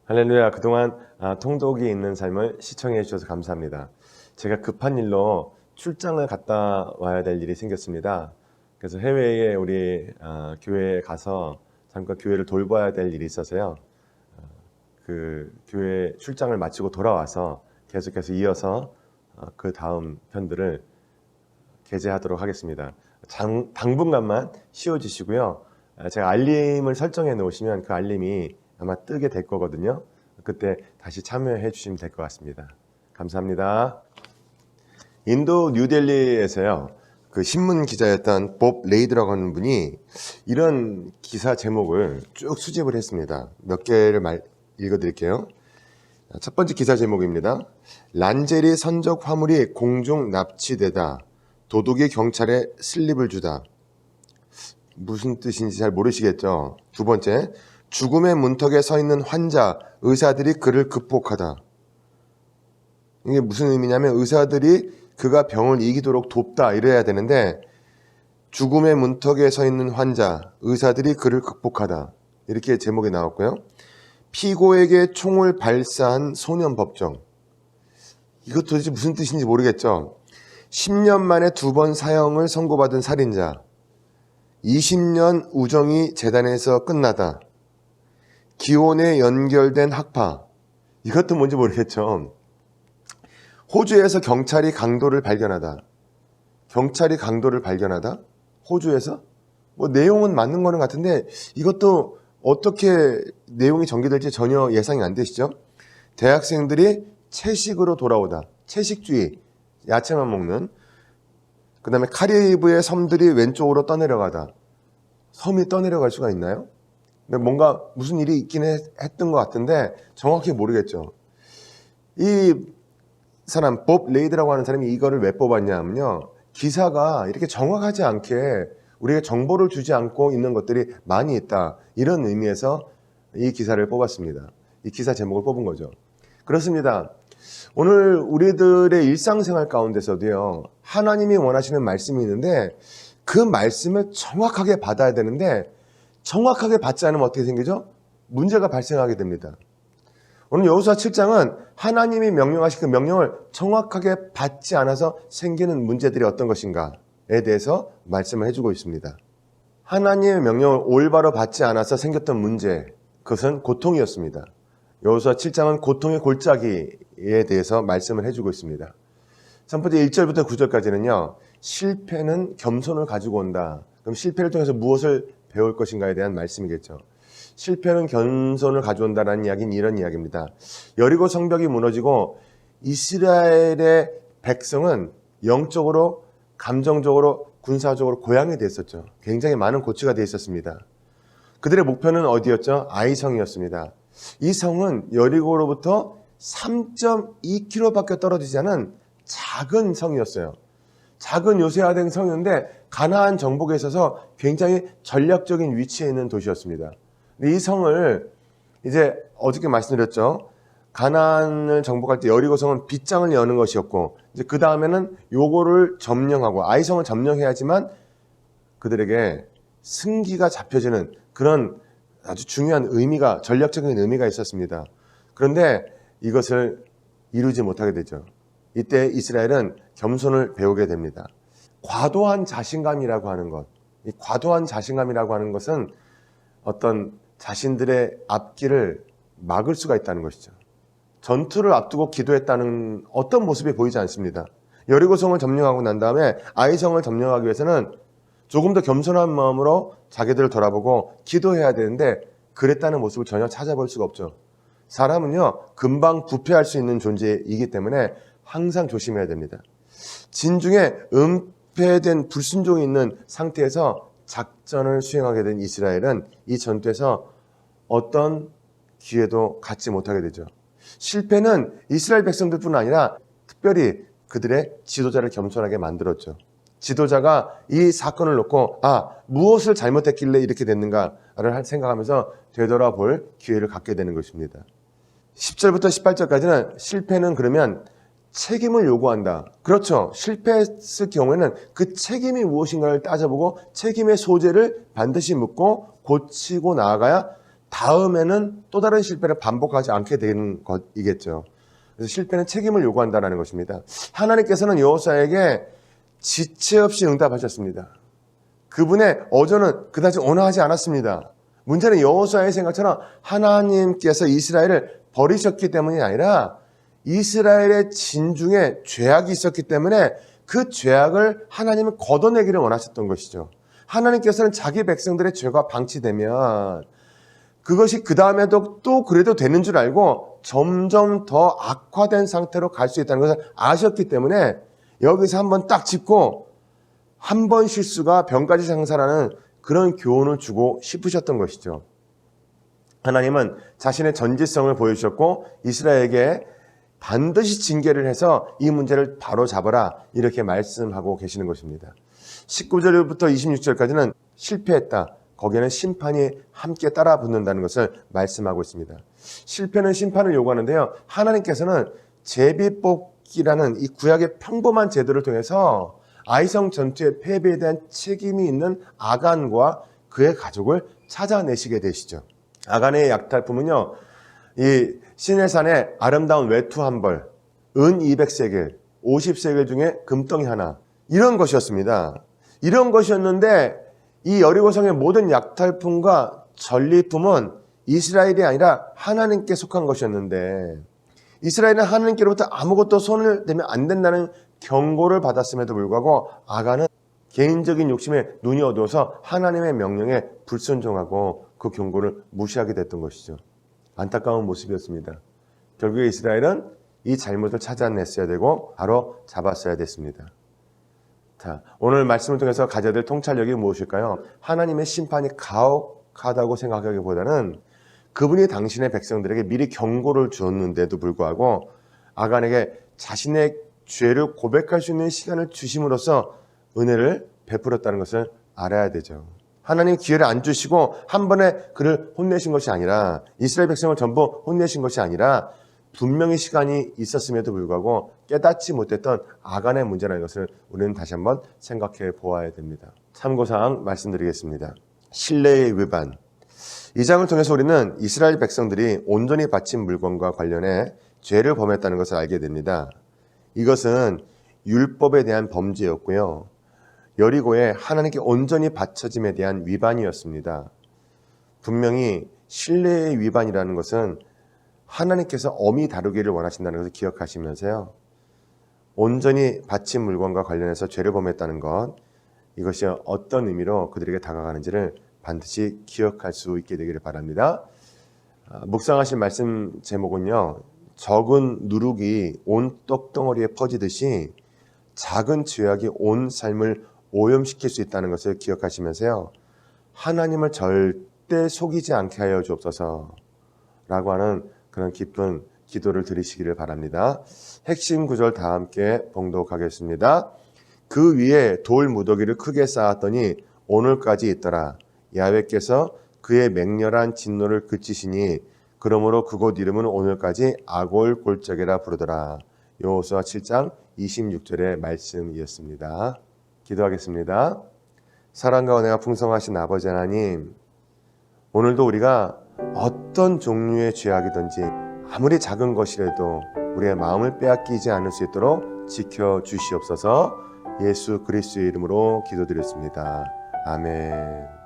할렐루야. 그동안 통독이 있는 삶을 시청해 주셔서 감사합니다. 제가 급한 일로 출장을 갔다 와야 될 일이 생겼습니다. 그래서 해외에 우리 교회에 가서 잠깐 교회를 돌봐야 될 일이 있어서요. 그 교회 출장을 마치고 돌아와서 계속해서 이어서 그 다음 편들을 게재하도록 하겠습니다. 당분간만 쉬어주시고요. 제가 알림을 설정해 놓으시면 그 알림이 아마 뜨게 될 거거든요. 그때 다시 참여해 주시면 될 것 같습니다. 감사합니다. 인도 뉴델리에서요, 그 신문 기자였던 법 레이드라고 하는 분이 이런 기사 제목을 쭉 수집을 했습니다. 몇 개를 읽어드릴게요. 첫 번째 기사 제목입니다. 란제리 선적 화물이 공중 납치되다. 도둑이 경찰에 슬립을 주다. 무슨 뜻인지 잘 모르시겠죠? 두 번째, 죽음의 문턱에 서 있는 환자, 의사들이 그를 극복하다. 이게 무슨 의미냐면 의사들이 그가 병을 이기도록 돕다 이래야 되는데 죽음의 문턱에 서 있는 환자, 의사들이 그를 극복하다. 이렇게 제목이 나왔고요. 피고에게 총을 발사한 소년 법정. 이것 도대체 무슨 뜻인지 모르겠죠? 10년 만에 2번 사형을 선고받은 살인자. 20년 우정이 재단에서 끝나다. 기원에 연결된 학파. 이것도 뭔지 모르겠죠. 호주에서 경찰이 강도를 발견하다. 경찰이 강도를 발견하다? 호주에서? 뭐 내용은 맞는 거는 같은데 이것도 어떻게 내용이 전개될지 전혀 예상이 안 되시죠? 대학생들이 채식으로 돌아오다. 채식주의, 야채만 먹는. 그 다음에 카리브의 섬들이 왼쪽으로 떠내려가다. 섬이 떠내려갈 수가 있나요? 근데 뭔가 무슨 일이 있긴 했던 것 같은데 정확히 모르겠죠. 이 사람 법 레이드라고 하는 사람이 이거를 왜 뽑았냐면요, 기사가 이렇게 정확하지 않게 우리에게 정보를 주지 않고 있는 것들이 많이 있다, 이런 의미에서 이 기사를 뽑았습니다. 이 기사 제목을 뽑은 거죠. 그렇습니다. 오늘 우리들의 일상생활 가운데서도요, 하나님이 원하시는 말씀이 있는데 그 말씀을 정확하게 받아야 되는데 정확하게 받지 않으면 어떻게 생기죠? 문제가 발생하게 됩니다. 오늘 여호수아 7장은 하나님이 명령하신 그 명령을 정확하게 받지 않아서 생기는 문제들이 어떤 것인가에 대해서 말씀을 해주고 있습니다. 하나님의 명령을 올바로 받지 않아서 생겼던 문제, 그것은 고통이었습니다. 여호수아 7장은 고통의 골짜기에 대해서 말씀을 해주고 있습니다. 첫 번째 1절부터 9절까지는요. 실패는 겸손을 가지고 온다. 그럼 실패를 통해서 무엇을 배울 것인가에 대한 말씀이겠죠. 실패는 겸손을 가져온다는 이야기는 이런 이야기입니다. 여리고 성벽이 무너지고 이스라엘의 백성은 영적으로, 감정적으로, 군사적으로 고향이 됐었죠. 굉장히 많은 고치가 돼 있었습니다. 그들의 목표는 어디였죠? 아이성이었습니다. 이 성은 여리고로부터 3.2km밖에 떨어지지 않은 작은 성이었어요. 작은 요새화된 성이었는데 가나안 정복에 있어서 굉장히 전략적인 위치에 있는 도시였습니다. 근데 이 성을 이제 어저께 말씀드렸죠. 가나안을 정복할 때 여리고성은 빗장을 여는 것이었고 이제 그 다음에는 요거를 점령하고 아이성을 점령해야지만 그들에게 승기가 잡혀지는 그런 아주 중요한 의미가, 전략적인 의미가 있었습니다. 그런데 이것을 이루지 못하게 되죠. 이때 이스라엘은 겸손을 배우게 됩니다. 과도한 자신감이라고 하는 것, 이 과도한 자신감이라고 하는 것은 어떤 자신들의 앞길을 막을 수가 있다는 것이죠. 전투를 앞두고 기도했다는 어떤 모습이 보이지 않습니다. 여리고성을 점령하고 난 다음에 아이성을 점령하기 위해서는 조금 더 겸손한 마음으로 자기들을 돌아보고 기도해야 되는데 그랬다는 모습을 전혀 찾아볼 수가 없죠. 사람은요, 금방 부패할 수 있는 존재이기 때문에 항상 조심해야 됩니다. 진중에 은폐된 불순종이 있는 상태에서 작전을 수행하게 된 이스라엘은 이 전투에서 어떤 기회도 갖지 못하게 되죠. 실패는 이스라엘 백성들뿐 아니라 특별히 그들의 지도자를 겸손하게 만들었죠. 지도자가 이 사건을 놓고 무엇을 잘못했길래 이렇게 됐는가를 생각하면서 되돌아볼 기회를 갖게 되는 것입니다. 10절부터 18절까지는 실패는 그러면 책임을 요구한다. 그렇죠. 실패했을 경우에는 그 책임이 무엇인가를 따져보고 책임의 소재를 반드시 묻고 고치고 나아가야 다음에는 또 다른 실패를 반복하지 않게 되는 것이겠죠. 그래서 실패는 책임을 요구한다는 것입니다. 하나님께서는 여호수아에게 지체 없이 응답하셨습니다. 그분의 어조는 그다지 온화하지 않았습니다. 문제는 여호수아의 생각처럼 하나님께서 이스라엘을 버리셨기 때문이 아니라 이스라엘의 진중에 죄악이 있었기 때문에 그 죄악을 하나님은 걷어내기를 원하셨던 것이죠. 하나님께서는 자기 백성들의 죄가 방치되면 그것이 그 다음에도 또 그래도 되는 줄 알고 점점 더 악화된 상태로 갈 수 있다는 것을 아셨기 때문에 여기서 한번 딱 짚고 한 번 실수가 병까지 상사라는 그런 교훈을 주고 싶으셨던 것이죠. 하나님은 자신의 전지성을 보여주셨고 이스라엘에게 반드시 징계를 해서 이 문제를 바로 잡아라 이렇게 말씀하고 계시는 것입니다. 19절부터 26절까지는 실패했다. 거기에는 심판이 함께 따라 붙는다는 것을 말씀하고 있습니다. 실패는 심판을 요구하는데요. 하나님께서는 제비뽑기라는 이 구약의 평범한 제도를 통해서 아이성 전투의 패배에 대한 책임이 있는 아간과 그의 가족을 찾아내시게 되시죠. 아간의 약탈품은요, 이 시내산의 아름다운 외투 한 벌, 은 200세겔, 50세겔 중에 금덩이 하나, 이런 것이었습니다. 이런 것이었는데 이 여리고성의 모든 약탈품과 전리품은 이스라엘이 아니라 하나님께 속한 것이었는데 이스라엘은 하나님께로부터 아무것도 손을 대면 안 된다는 경고를 받았음에도 불구하고 아간은 개인적인 욕심에 눈이 어두워서 하나님의 명령에 불순종하고 그 경고를 무시하게 됐던 것이죠. 안타까운 모습이었습니다. 결국에 이스라엘은 이 잘못을 찾아냈어야 되고 바로 잡았어야 됐습니다. 자, 오늘 말씀을 통해서 가져야 될 통찰력이 무엇일까요? 하나님의 심판이 가혹하다고 생각하기보다는 그분이 당신의 백성들에게 미리 경고를 주었는데도 불구하고 아간에게 자신의 죄를 고백할 수 있는 시간을 주심으로써 은혜를 베풀었다는 것을 알아야 되죠. 하나님 기회를 안 주시고 한 번에 그를 혼내신 것이 아니라 이스라엘 백성을 전부 혼내신 것이 아니라 분명히 시간이 있었음에도 불구하고 깨닫지 못했던 아간의 문제라는 것을 우리는 다시 한번 생각해 보아야 됩니다. 참고사항 말씀드리겠습니다. 신뢰의 위반. 이 장을 통해서 우리는 이스라엘 백성들이 온전히 바친 물건과 관련해 죄를 범했다는 것을 알게 됩니다. 이것은 율법에 대한 범죄였고요. 여리고에 하나님께 온전히 바쳐짐에 대한 위반이었습니다. 분명히 신뢰의 위반이라는 것은 하나님께서 엄히 다루기를 원하신다는 것을 기억하시면서요. 온전히 바친 물건과 관련해서 죄를 범했다는 것, 이것이 어떤 의미로 그들에게 다가가는지를 반드시 기억할 수 있게 되기를 바랍니다. 묵상하실 말씀 제목은요. 적은 누룩이 온 떡덩어리에 퍼지듯이 작은 죄악이 온 삶을 오염시킬 수 있다는 것을 기억하시면서요. 하나님을 절대 속이지 않게 하여 주옵소서 라고 하는 그런 깊은 기도를 드리시기를 바랍니다. 핵심 구절 다 함께 봉독하겠습니다. 그 위에 돌 무더기를 크게 쌓았더니 오늘까지 있더라. 야훼께서 그의 맹렬한 진노를 그치시니 그러므로 그곳 이름은 오늘까지 아골 골짜기라 부르더라. 여호수아 7장 26절의 말씀이었습니다. 기도하겠습니다. 사랑과 은혜가 풍성하신 아버지 하나님, 오늘도 우리가 어떤 종류의 죄악이든지 아무리 작은 것이라도 우리의 마음을 빼앗기지 않을 수 있도록 지켜주시옵소서. 예수 그리스도의 이름으로 기도드렸습니다. 아멘.